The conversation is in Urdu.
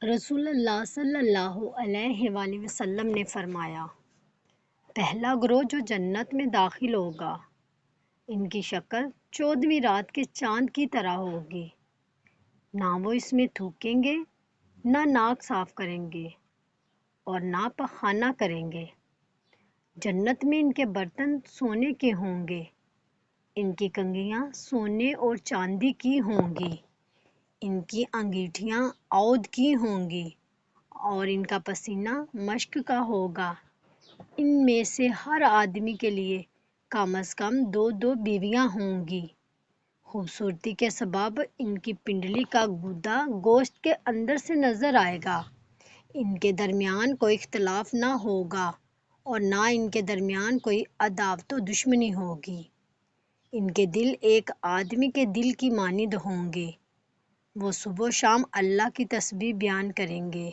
رسول اللہ صلی اللہ علیہ وآلہ وسلم نے فرمایا، پہلا گروہ جو جنت میں داخل ہوگا، ان کی شکل 14ویں رات کے چاند کی طرح ہوگی۔ نہ وہ اس میں تھوکیں گے، نہ ناک صاف کریں گے اور نہ پخانہ کریں گے۔ جنت میں ان کے برتن سونے کے ہوں گے، ان کی کنگھیاں سونے اور چاندی کی ہوں گی، ان کی انگیٹھیاں عود کی ہوں گی اور ان کا پسینہ مشک کا ہوگا۔ ان میں سے ہر آدمی کے لیے کم از کم 2 بیویاں ہوں گی۔ خوبصورتی کے سبب ان کی پنڈلی کا گدا گوشت کے اندر سے نظر آئے گا۔ ان کے درمیان کوئی اختلاف نہ ہوگا اور نہ ان کے درمیان کوئی عداوت و دشمنی ہوگی۔ ان کے دل ایک آدمی کے دل کی مانند ہوں گے۔ وہ صبح و شام اللہ کی تسبیح بیان کریں گے۔